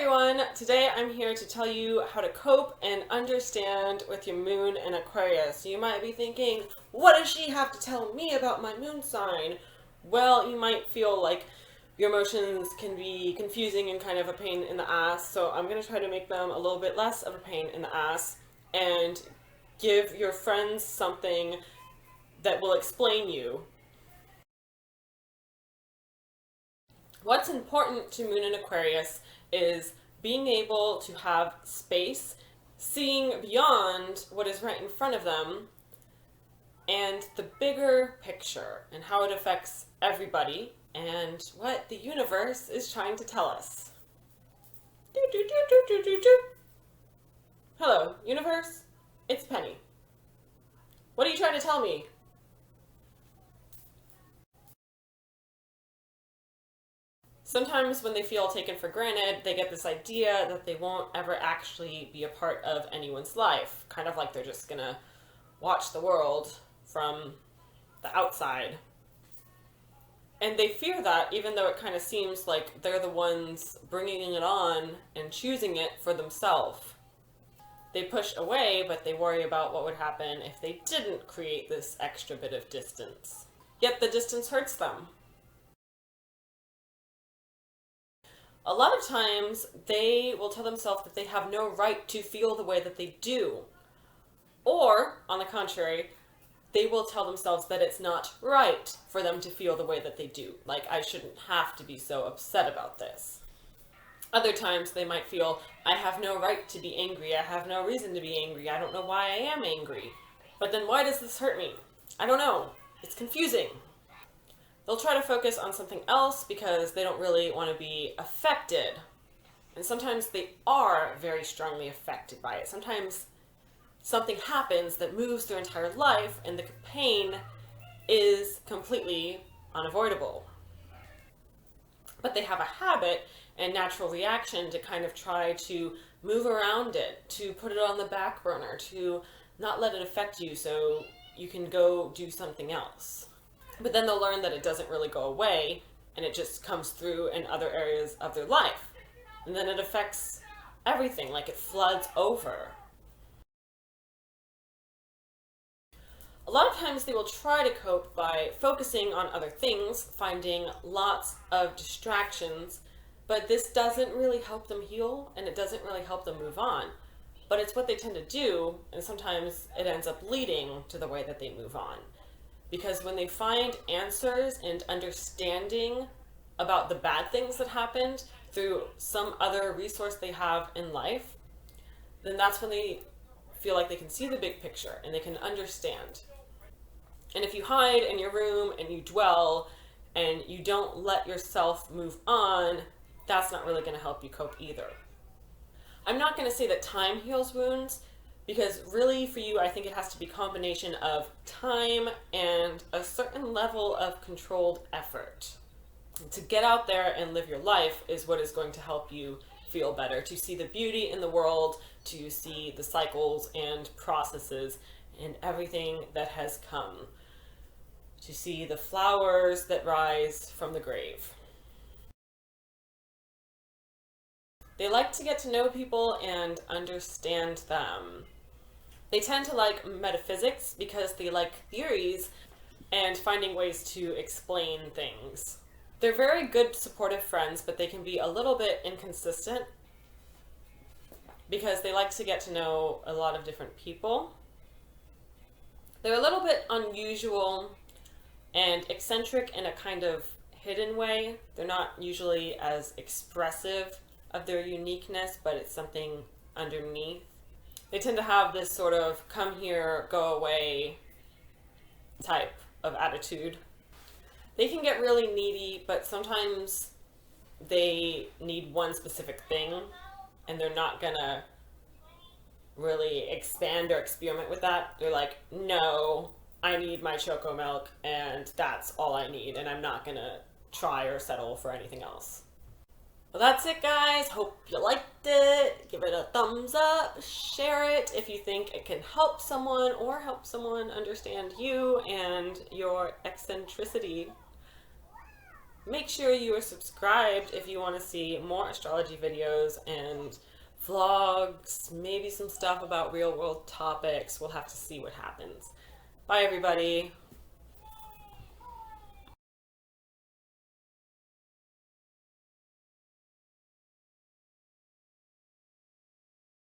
everyone! Today I'm here to tell you how to cope and understand with your moon in Aquarius. You might be thinking, what does she have to tell me about my moon sign? Well, you might feel like your emotions can be confusing and kind of a pain in the ass, so I'm going to try to make them a little bit less of a pain in the ass and give your friends something that will explain you. What's important to Moon in Aquarius is being able to have space, seeing beyond what is right in front of them, and the bigger picture and how it affects everybody and what the universe is trying to tell us. Hello, universe. It's Penny. What are you trying to tell me? Sometimes when they feel taken for granted, they get this idea that they won't ever actually be a part of anyone's life. Kind of like they're just gonna watch the world from the outside. And they fear that, even though it kind of seems like they're the ones bringing it on and choosing it for themselves. They push away, but they worry about what would happen if they didn't create this extra bit of distance. Yet the distance hurts them. A lot of times they will tell themselves that they have no right to feel the way that they do. Or, on the contrary, they will tell themselves that it's not right for them to feel the way that they do. Like, I shouldn't have to be so upset about this. Other times they might feel, I have no right to be angry. I have no reason to be angry. I don't know why I am angry. But then why does this hurt me? I don't know. It's confusing. They'll try to focus on something else because they don't really want to be affected. And sometimes they are very strongly affected by it. Sometimes something happens that moves their entire life and the pain is completely unavoidable. But they have a habit and natural reaction to kind of try to move around it, to put it on the back burner, to not let it affect you so you can go do something else. But then they'll learn that it doesn't really go away and it just comes through in other areas of their life. And then it affects everything, like it floods over. A lot of times they will try to cope by focusing on other things, finding lots of distractions, but this doesn't really help them heal and it doesn't really help them move on. But it's what they tend to do, and sometimes it ends up leading to the way that they move on. Because when they find answers and understanding about the bad things that happened through some other resource they have in life, then that's when they feel like they can see the big picture and they can understand. And if you hide in your room and you dwell and you don't let yourself move on, that's not really going to help you cope either. I'm not going to say that time heals wounds, because really for you, I think it has to be a combination of time and a certain level of controlled effort. To get out there and live your life is what is going to help you feel better, to see the beauty in the world, to see the cycles and processes and everything that has come, to see the flowers that rise from the grave. They like to get to know people and understand them. They tend to like metaphysics because they like theories and finding ways to explain things. They're very good supportive friends, but they can be a little bit inconsistent because they like to get to know a lot of different people. They're a little bit unusual and eccentric in a kind of hidden way. They're not usually as expressive of their uniqueness, but it's something underneath. They tend to have this sort of come here, go away type of attitude. They can get really needy, but sometimes they need one specific thing and they're not gonna really expand or experiment with that. They're like, no, I need my choco milk and that's all I need, and I'm not gonna try or settle for anything else. Well, that's it, guys. Hope you liked it. Give it a thumbs up. Share it if you think it can help someone or help someone understand you and your eccentricity. Make sure you are subscribed if you want to see more astrology videos and vlogs, maybe some stuff about real world topics. We'll have to see what happens. Bye, everybody.